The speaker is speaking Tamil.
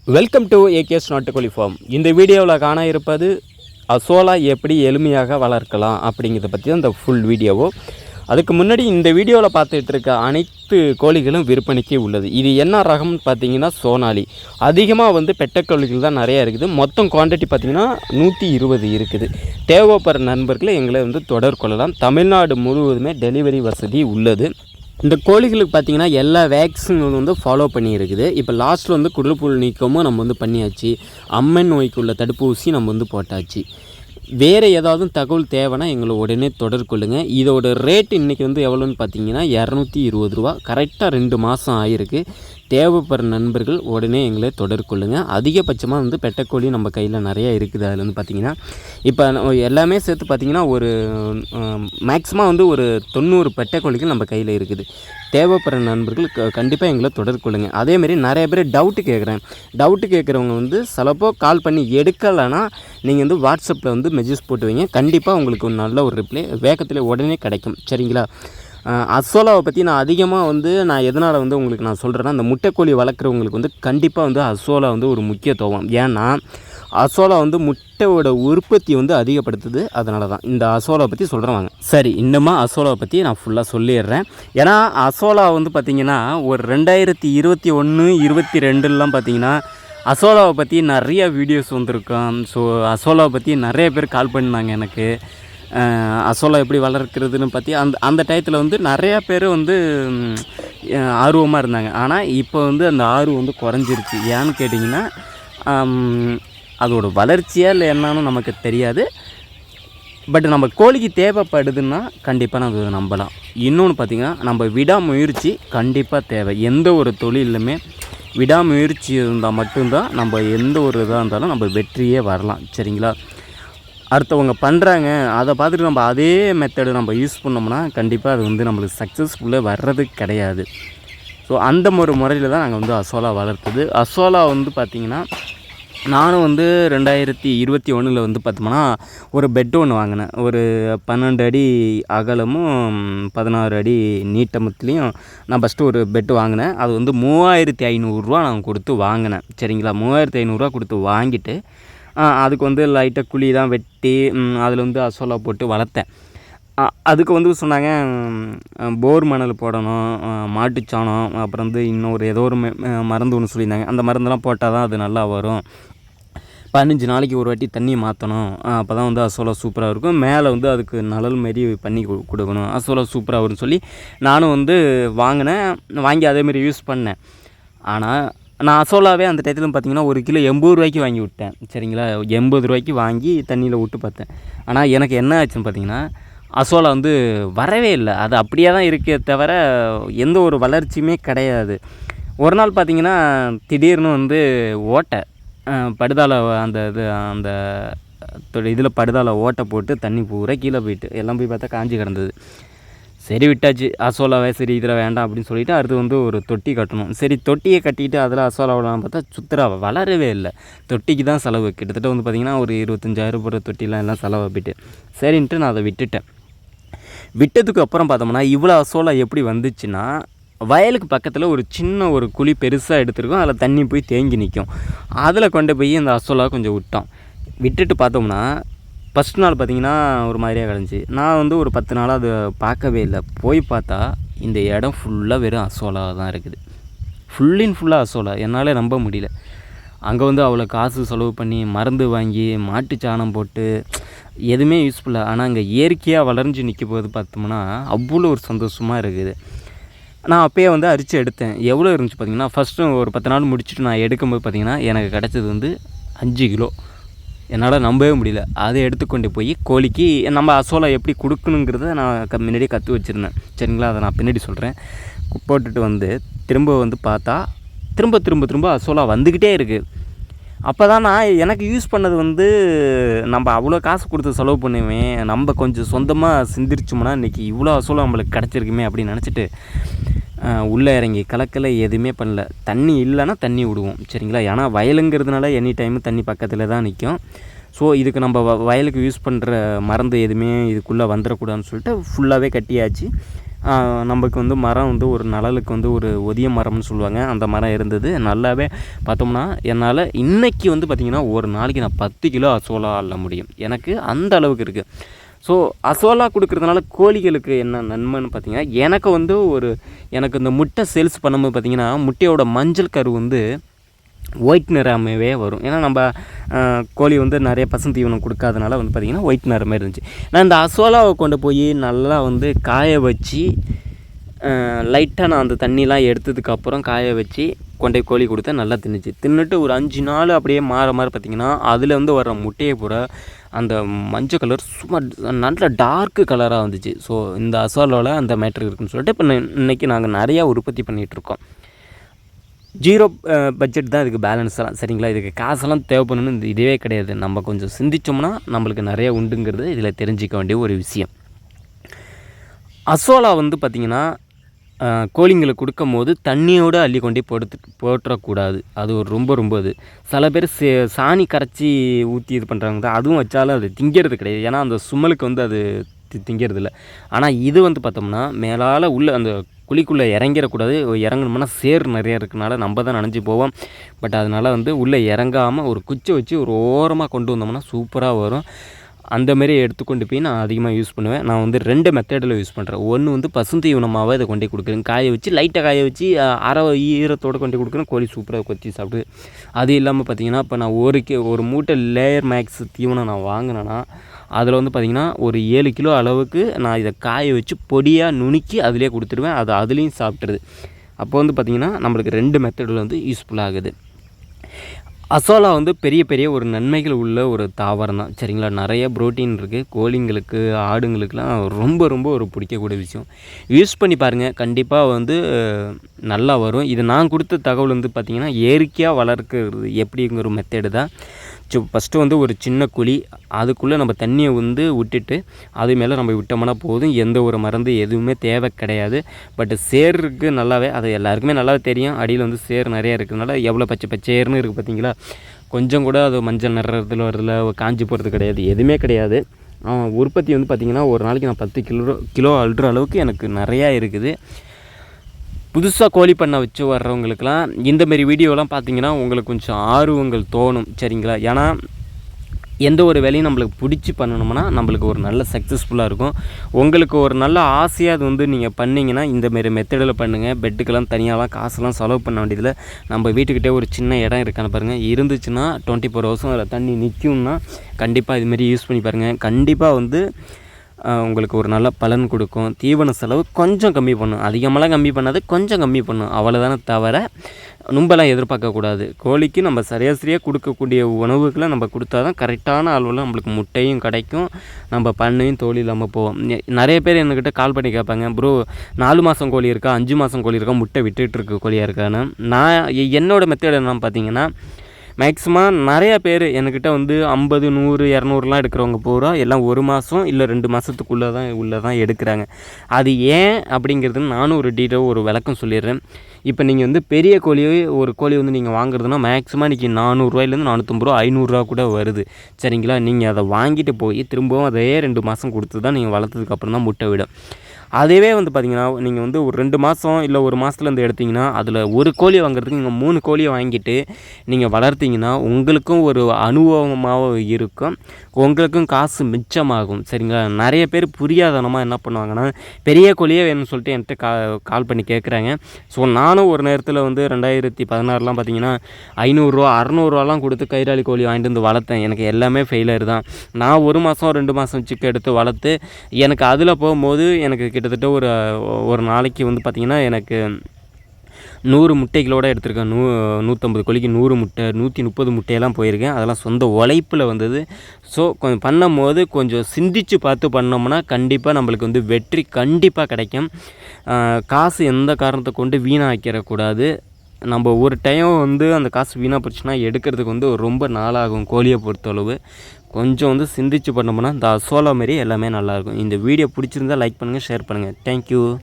வெல்கம் டு ஏகேஎஸ் நாட்டுக்கோழி ஃபார்ம். இந்த வீடியோவில் காண இருப்பது அசோலா எப்படி எளிமையாக வளர்க்கலாம் அப்படிங்கிறத பற்றி தான் இந்த ஃபுல் வீடியோவோ. அதுக்கு முன்னாடி இந்த வீடியோவில் பார்த்துட்டு இருக்க அனைத்து கோழிகளும் விற்பனைக்கு உள்ளது. இது என்ன ரகம்னு பார்த்தீங்கன்னா சோனாலி. அதிகமாக பெட்டக்கோழிகள் தான் நிறையா இருக்குது. மொத்தம் குவான்டிட்டி பார்த்திங்கன்னா 120 இருக்குது. தேவைப்படுற நண்பர்களை எங்களை தொடர் கொள்ளலாம். தமிழ்நாடு முழுவதுமே டெலிவரி வசதி உள்ளது. இந்த கோழிகளுக்கு பார்த்திங்கன்னா எல்லா வேக்சின்களும் ஃபாலோ பண்ணியிருக்குது. இப்போ லாஸ்ட்டில் குடல்புழு நீக்கமும் நம்ம பண்ணியாச்சு. அம்மன் நோய்க்குள்ள தடுப்பூசி நம்ம போட்டாச்சு. வேறு ஏதாவது தகவல் தேவைன்னா எங்களை உடனே தொடர் கொள்ளுங்கள். இதோட ரேட் இன்றைக்கி எவ்வளோன்னு பார்த்தீங்கன்னா 220 ரூபா. கரெக்டாக 2 மாதம் ஆகிருக்கு. தேவைப்படுற நண்பர்கள் உடனே எங்களை தொடர் கொள்ளுங்கள். அதிகபட்சமாக பெட்டக்கோழி நம்ம கையில் நிறையா இருக்குது. அதில் பார்த்திங்கன்னா இப்போ எல்லாமே சேர்த்து பார்த்திங்கன்னா ஒரு மேக்ஸிமம் ஒரு 90 பெட்டக்கோழிகள் நம்ம கையில் இருக்குது. தேவைப்படுற நண்பர்கள் கண்டிப்பாக எங்களை தொடர் கொள்ளுங்கள். அதேமாரி நிறைய பேர் டவுட்டு கேட்குறவங்க சிலப்போ கால் பண்ணி எடுக்கலைன்னா நீங்கள் வாட்ஸ்அப்பில் மெசேஜ் போட்டு வைங்க. கண்டிப்பாக உங்களுக்கு ஒரு நல்ல ஒரு ரிப்ளை வேகத்தில் உடனே கிடைக்கும். சரிங்களா? அசோலாவை பற்றி நான் அதிகமாக நான் எதனால் உங்களுக்கு நான் சொல்கிறேன்னா, இந்த முட்டைக்கோழி வளர்க்குறவங்களுக்கு கண்டிப்பாக அசோலா ஒரு முக்கியத்துவம். ஏன்னா அசோலா முட்டையோட உற்பத்தி அதிகப்படுத்துது. அதனால தான் இந்த அசோலா பற்றி சொல்கிறேன். சரி, இன்னுமா அசோலாவை பற்றி நான் ஃபுல்லாக சொல்லிடுறேன். ஏன்னா அசோலா பார்த்திங்கன்னா ஒரு 2021, 22 பார்த்திங்கன்னா அசோலாவை பற்றி நிறைய வீடியோஸ் வந்திருக்கும். ஸோ அசோலாவை பற்றி நிறைய பேர் கால் பண்ணாங்க எனக்கு. அசோலா எப்படி வளர்க்குறதுன்னு பற்றி அந்த டயத்தில் நிறையா பேர் ஆர்வமாக இருந்தாங்க. ஆனால் இப்போ அந்த ஆர்வம் குறைஞ்சிருச்சு. ஏன்னு கேட்டிங்கன்னா அதோட வளர்ச்சியாக இல்லை என்னன்னு நமக்கு தெரியாது. பட் நம்ம கோழிக்கு தேவைப்படுதுன்னா கண்டிப்பாக நம்ம நம்பலாம். இன்னொன்று பார்த்திங்கன்னா நம்ம விடாமுயற்சி கண்டிப்பாக தேவை. எந்த ஒரு தொழிலுமே விடாமுயற்சி இருந்தால் மட்டும்தான் நம்ம எந்த ஒரு இதாக இருந்தாலும் நம்ம வெற்றியே வரலாம். சரிங்களா? அடுத்தவங்க பண்ணுறாங்க, அதை பார்த்துட்டு நம்ம அதே மெத்தடு நம்ம யூஸ் பண்ணோம்னா கண்டிப்பாக அது நம்மளுக்கு சக்ஸஸ்ஃபுல்லாக வர்றது கிடையாது. ஸோ அந்த ஒரு முறையில் தான் நாங்கள் அசோலா வளர்த்தது. அசோலா பார்த்திங்கன்னா நானும் 2021 பார்த்தோம்னா ஒரு பெட் ஒன்று வாங்கினேன். ஒரு 12 அடி அகலமும் 16 அடி நீட்டமுத்துலேயும் நான் ஃபஸ்ட்டு ஒரு பெட்டு வாங்கினேன். அது 3500 ரூபா நான் கொடுத்து வாங்கினேன். சரிங்களா? 3500 ரூபா கொடுத்து வாங்கிட்டு அதுக்கு லைட்டாக குழி தான் வெட்டி அதில் அசோலா போட்டு வளர்த்தேன். அதுக்கு சொன்னாங்க போர் மணல் போடணும், மாட்டுச்சாணம், அப்புறம் இன்னொரு ஏதோ ஒரு மருந்து ஒன்று சொல்லியிருந்தாங்க. அந்த மருந்தெல்லாம் போட்டால் தான் அது நல்லா வரும். 15 நாளைக்கு ஒரு வாட்டி தண்ணி மாற்றணும். அப்போ தான் அசோலா சூப்பராக இருக்கும். மேலே அதுக்கு நலல் மாரி பண்ணி கொடுக்கணும். அசோலா சூப்பராக வரும்னு சொல்லி நானும் வாங்கினேன். வாங்கி அதேமாரி யூஸ் பண்ணேன். ஆனால் நான் அசோலாவே அந்த டயத்தில் பார்த்திங்கன்னா 1 கிலோ 80 ரூபாய்க்கு வாங்கி விட்டேன். சரிங்களா? 80 ரூபாய்க்கு வாங்கி தண்ணியில் விட்டு பார்த்தேன். ஆனால் எனக்கு என்ன ஆச்சுன்னு பார்த்திங்கன்னா அசோலா வரவே இல்லை. அது அப்படியே தான் இருக்கே தவிர எந்த ஒரு வளர்ச்சியுமே கிடையாது. ஒரு நாள் பார்த்திங்கன்னா திடீர்னு ஓட்டை படுதால அந்த இதில் படுதால ஓட்டை போட்டு தண்ணி பூரா கீழே போயிட்டு எல்லாம் போய் பார்த்தா காஞ்சி கிடந்தது. சரி, விட்டாச்சு அசோலாவே. சரி, இதில் வேண்டாம் அப்படின்னு சொல்லிவிட்டு அடுத்து ஒரு தொட்டி கட்டணும். சரி, தொட்டியை கட்டிட்டு அதில் அசோலா விடலாம் பார்த்தா சுத்தரா வளரவே இல்லை. தொட்டிக்கு தான் செலவு. கிட்டத்தட்ட பார்த்திங்கன்னா ஒரு 25,000 போகிற தொட்டிலாம் எல்லாம் செலவு போயிட்டு சரின்ட்டு நான் அதை விட்டுட்டேன். விட்டதுக்கு அப்புறம் பார்த்தோம்னா இவ்வளோ அசோலா எப்படி வந்துச்சுன்னா, வயலுக்கு பக்கத்தில் ஒரு சின்ன ஒரு குழி பெருசாக எடுத்துருக்கோம். அதில் தண்ணி போய் தேங்கி நிற்கும். அதில் கொண்டு போய் இந்த அசோலா கொஞ்சம் விட்டோம். விட்டுட்டு பார்த்தோம்னா ஃபஸ்ட் நாள் பார்த்திங்கன்னா ஒரு மாதிரியாக கிடந்துச்சு. நான் ஒரு 10 நாளாக அதை பார்க்கவே இல்லை. போய் பார்த்தா இந்த இடம் ஃபுல்லாக வெறும் அசோலா தான் இருக்குது. ஃபுல்லாக அசோலா. என்னால் நம்ப முடியல. அங்கே அவ்வளோ காசு செலவு பண்ணி மருந்து வாங்கி மாட்டு சாணம் போட்டு எதுவுமே யூஸ்ஃபுல்லாக. ஆனால் அங்கே இயற்கையாக வளர்ந்து நிற்க போது பார்த்தோம்னா அவ்வளோ ஒரு சந்தோஷமாக இருக்குது. நான் அப்போயே அரிச்சு எடுத்தேன். எவ்வளோ இருந்துச்சு பார்த்திங்கன்னா ஃபஸ்ட்டு ஒரு 10 நாள் முடிச்சுட்டு நான் எடுக்கும்போது பார்த்திங்கன்னா எனக்கு கிடச்சது 5 கிலோ. என்னால் நம்பவே முடியல. அதை எடுத்துக்கொண்டு போய் கோழிக்கு நம்ம அசோலா எப்படி கொடுக்கணுங்கிறத நான் முன்னாடியே கற்று வச்சுருந்தேன். சரிங்களா? அதை நான் பின்னாடி சொல்கிறேன். போட்டுட்டு திரும்ப பார்த்தா திரும்ப அசோலா வந்துக்கிட்டே இருக்குது. அப்போ தான் நான் எனக்கு யூஸ் பண்ணது நம்ம அவ்வளோ காசு கொடுத்து செலவு பண்ணுவேன், நம்ம கொஞ்சம் சொந்தமாக சிந்திரிச்சோம்னா இன்றைக்கி இவ்வளோ அசோலா நம்மளுக்கு கிடச்சிருக்குமே அப்படின்னு நினச்சிட்டு உள்ளே இறங்கி கலக்கலை, எதுவுமே பண்ணல. தண்ணி இல்லைன்னா தண்ணி விடுவோம். சரிங்களா? ஏன்னா வயலுங்கிறதுனால எனி டைமு தண்ணி பக்கத்தில் தான் நிற்கும். ஸோ இதுக்கு நம்ம வயலுக்கு யூஸ் பண்ணுற மருந்து எதுவுமே இதுக்குள்ளே வந்துடக்கூடாதுன்னு சொல்லிட்டு ஃபுல்லாகவே கட்டியாச்சு. நமக்கு வந்து மரம் வந்து ஒரு நலலுக்கு வந்து ஒரு ஒதிய மரம்னு சொல்லுவாங்க, அந்த மரம் இருந்தது. நல்லாவே பார்த்தோம்னா என்னால் இன்றைக்கி வந்து பார்த்திங்கன்னா ஒரு நாளைக்கு நான் 10 கிலோ அசோலா அள்ள முடியும். எனக்கு அந்த அளவுக்கு இருக்குது. ஸோ அசோலா கொடுக்குறதுனால கோழிகளுக்கு என்ன நன்மைன்னு பார்த்திங்கன்னா, எனக்கு வந்து எனக்கு இந்த முட்டை சேல்ஸ் பண்ணும்போது பார்த்திங்கன்னா, முட்டையோட மஞ்சள் கரு வந்து ஒயிட் நிறமாகவே வரும். ஏன்னா நம்ம கோழி வந்து நிறைய பசுந்தீவனம் கொடுக்காதனால வந்து பார்த்திங்கன்னா ஒயிட் நிறமே இருந்துச்சு. நான் இந்த அசோலாவை கொண்டு போய் நல்லா வந்து காய வச்சு லைட்டாக நான் அந்த தண்ணிலாம் எடுத்ததுக்கப்புறம் காய வச்சு கொண்டே கோழி கொடுத்தா நல்லா தின்னுட்டு ஒரு 5 நாள் அப்படியே மாற பார்த்திங்கன்னா அதில் வந்து வர முட்டையை பூரா அந்த மஞ்சள் கலர் சும்மா நல்ல டார்க்கு கலராக வந்துச்சு. ஸோ இந்த அசோலாவில் அந்த மேட்ரு இருக்குதுன்னு சொல்லிட்டு இப்போ இன்றைக்கி நாங்கள் நிறையா உற்பத்தி பண்ணிகிட்ருக்கோம். 0 பட்ஜெட் தான் இதுக்கு பேலன்ஸ்லாம், சரிங்களா? இதுக்கு காசெல்லாம் தேவைப்படணும்னு இதுவே கிடையாது. நம்ம கொஞ்சம் சிந்திச்சோம்னா நம்மளுக்கு நிறைய உண்டுங்கிறது இதில் தெரிஞ்சிக்க வேண்டிய ஒரு விஷயம். அசோலா வந்து பார்த்திங்கன்னா கோழிங்களுக்கு கொடுக்கும் போது தண்ணியோடு அள்ளி கொண்டே போட்டுறக்கூடாது. அது ரொம்ப இது சில பேர் சாணி கரைச்சி ஊற்றி இது பண்ணுறாங்க தான், அதுவும் வச்சாலும் அது திங்கிறது கிடையாது. ஏன்னா அந்த சும்மலுக்கு வந்து அது திங்கிறது இல்லை. ஆனால் இது வந்து பார்த்தோம்னா மேலால் உள்ள அந்த குழிக்குள்ளே இறங்கிடக்கூடாது. இறங்கணும்னா சேர் நிறையா இருக்கனால நம்ம தான் நனைஞ்சி போவோம். பட் அதனால் வந்து உள்ளே இறங்காமல் ஒரு குச்சை வச்சு ஒரு ஓரமாக கொண்டு வந்தோம்னா சூப்பராக வரும். அந்தமாரி எடுத்துக்கொண்டு போய் நான் அதிகமாக யூஸ் பண்ணுவேன். நான் வந்து 2 மெத்தடில் யூஸ் பண்ணுறேன். ஒன்று வந்து பசுந்தீவனமாகவே இதை கொண்டு கொடுக்குறேன், காய வச்சு லைட்டாக காய வச்சு அரை ஈரத்தோடு கொண்டு கொடுக்குறேன். கோழி சூப்பராக கொத்தி சாப்பிடுது. அது இல்லாமல் பார்த்திங்கன்னா இப்போ நான் ஒரு மூட்டை லேயர் மேக்ஸ் தீவனம் நான் வாங்கினேன்னா அதில் வந்து பார்த்திங்கன்னா ஒரு 7 கிலோ அளவுக்கு நான் இதை காய வச்சு பொடியாக நுணுக்கி அதிலே கொடுத்துருவேன். அது அதுலேயும் சாப்பிட்ருது. அப்போ வந்து பார்த்திங்கன்னா நம்மளுக்கு 2 மெத்தடில் வந்து யூஸ்ஃபுல்லாகுது. அசோலா வந்து பெரிய ஒரு நன்மைகள் உள்ள ஒரு தாவரம் தான், சரிங்களா? நிறைய ப்ரோட்டீன் இருக்குது. கோழிங்களுக்கு ஆடுங்களுக்கெலாம் ரொம்ப ஒரு பிடிக்கக்கூடிய விஷயம். யூஸ் பண்ணி பாருங்கள், கண்டிப்பாக வந்து நல்லா வரும். இது நான் கொடுத்த தகவல் வந்து பார்த்திங்கன்னா இயற்கையாக வளர்க்கிறது எப்படிங்கிற ஒரு மெத்தேடு தான். ஃபஸ்ட்டு வந்து ஒரு சின்ன குழி, அதுக்குள்ளே நம்ம தண்ணியை வந்து விட்டுட்டு அது மேலே நம்ம விட்டோம்னா போதும். எந்த ஒரு மருந்து எதுவுமே தேவை கிடையாது. பட் சேர் இருக்குது நல்லாவே, அது எல்லாருக்குமே நல்லாவே தெரியும். அடியில் வந்து சேர் நிறையா இருக்கிறதுனால எவ்வளோ பச்சையர்னு இருக்குது பார்த்தீங்களா? கொஞ்சம் கூட அது மஞ்சள் நிறத்தில் வரல, காஞ்சி போகிறது கிடையாது, எதுவுமே கிடையாது. உற்பத்தி வந்து பார்த்திங்கன்னா ஒரு நாளைக்கு நான் 10 கிலோ அள்ளுற அளவுக்கு எனக்கு நிறையா இருக்குது. புதுசாக கோழி பண்ணை வச்சு வர்றவங்களுக்கெல்லாம் இந்தமாரி வீடியோலாம் பார்த்திங்கன்னா உங்களுக்கு கொஞ்சம் ஆர்வங்கள் தோணும், சரிங்களா? ஏன்னா எந்த ஒரு வேலையும் நம்மளுக்கு பிடிச்சி பண்ணணும்னா நம்மளுக்கு ஒரு நல்ல சக்ஸஸ்ஃபுல்லாக இருக்கும். உங்களுக்கு ஒரு நல்ல ஆசையாக அது வந்து நீங்கள் பண்ணிங்கன்னா இந்தமாரி மெத்தடில் பண்ணுங்கள். பெட்டுக்கெல்லாம் தனியாகலாம் காசுலாம் செலவு பண்ண வேண்டியதில்லை. நம்ம வீட்டுக்கிட்டே ஒரு சின்ன இடம் இருக்கான்னு பாருங்கள். இருந்துச்சுன்னா 24 ஹவர்ஸும் அதில் தண்ணி நிற்கும்னா கண்டிப்பாக இதுமாரி யூஸ் பண்ணி பாருங்கள். கண்டிப்பாக வந்து உங்களுக்கு ஒரு நல்ல பலன் கொடுக்கும். தீவன செலவு கொஞ்சம் கம்மி பண்ணும், அதிகமெல்லாம் கம்மி பண்ணாது, கொஞ்சம் கம்மி பண்ணும், அவ்வளோதானே தவிர ரொம்பலாம் எதிர்பார்க்கக்கூடாது. கோழிக்கு நம்ம சரியாக கொடுக்கக்கூடிய உணவுகளை நம்ம கொடுத்தா தான் கரெக்டான அளவில் நம்மளுக்கு முட்டையும் கிடைக்கும், நம்ம பண்ணையும் தோல் இல்லாமல் போவோம். நிறைய பேர் என்கிட்ட கால் பண்ணி கேட்பாங்க, ப்ரோ 4 மாதம் கோழி இருக்கா, 5 மாதம் கோழி இருக்கா, முட்டை விட்டுட்டுருக்கு கோழியாக இருக்கான்னு. நான் என்னோடய மெத்தட் என்னன்னு பார்த்தீங்கன்னா, மேக்ஸிமம் நிறையா பேர் என்கிட்ட வந்து 50, 100, 200லாம் எடுக்கிறவங்க பூரா எல்லாம் 1 மாதம் இல்லை 2 மாதத்துக்குள்ளே தான் எடுக்கிறாங்க. அது ஏன் அப்படிங்கிறது நானும் ஒரு விளக்கம் சொல்லிடுறேன். இப்போ நீங்கள் வந்து பெரிய ஒரு கோழி வந்து நீங்கள் வாங்குறதுனா மேக்ஸிமம் இன்றைக்கி 400 ரூபாயிலேருந்து 450 ரூபா, 500 ரூபா கூட வருது, சரிங்களா? நீங்கள் அதை வாங்கிட்டு போய் திரும்பவும் அதே 2 மாதம் கொடுத்து தான் நீங்கள் வளர்த்ததுக்கப்புறம் தான் முட்டை விடும். அதுவே வந்து பார்த்திங்கன்னா நீங்கள் வந்து ஒரு 2 மாதம் இல்லை 1 மாதத்துலேருந்து எடுத்திங்கன்னா அதில் ஒரு கோழி வாங்குறதுக்கு நீங்கள் 3 கோழியை வாங்கிட்டு நீங்கள் வளர்த்திங்கன்னா உங்களுக்கும் ஒரு அனுபவமாக இருக்கும், உங்களுக்கும் காசு மிச்சமாகும், சரிங்களா? நிறைய பேர் புரியாதனமாக என்ன பண்ணுவாங்கன்னா பெரிய கோழியே வேணும்னு சொல்லிட்டு என்கிட்ட கால் பண்ணி கேட்குறாங்க. ஸோ நானும் ஒரு நேரத்தில் வந்து 2016லாம் பார்த்திங்கன்னா 500 ரூபா 600 ரூபாலாம் கொடுத்து கைராளி கோழி வாங்கிட்டு வந்து வளர்த்தேன். எனக்கு எல்லாமே ஃபெயிலியர் தான். நான் 1 மாதம் 2 மாதம் சிக்கு எடுத்து வளர்த்து எனக்கு அதில் போகும்போது எனக்கு கிட்டத்தட்ட ஒரு நாளைக்கு வந்து பார்த்திங்கன்னா எனக்கு 100 முட்டைகளோடு எடுத்திருக்கேன். 150 கோழிக்கு 100 முட்டை, 130 முட்டையெல்லாம் போயிருக்கேன். அதெல்லாம் சொந்த உழைப்பில் வந்தது. ஸோ கொஞ்சம் பண்ணும்போது கொஞ்சம் சிந்திச்சு பார்த்து பண்ணோம்னா கண்டிப்பாக நம்மளுக்கு வந்து வெற்றி கண்டிப்பாக கிடைக்கும். காசு எந்த காரணத்தை கொண்டு வீணாக்கிடக்கூடாது. நம்ம ஒரு டைம் வந்து அந்த காசு வீணாக போச்சுன்னா எடுக்கிறதுக்கு வந்து ரொம்ப நாளாகும். கோழியை பொறுத்தளவு கொஞ்சம் வந்து சிந்திச்சு பண்ணோம்னா இந்த அசோலா மாரி எல்லாமே நல்லாயிருக்கும். இந்த வீடியோ பிடிச்சிருந்தால் லைக் பண்ணுங்கள், ஷேர் பண்ணுங்கள். தேங்க்யூ.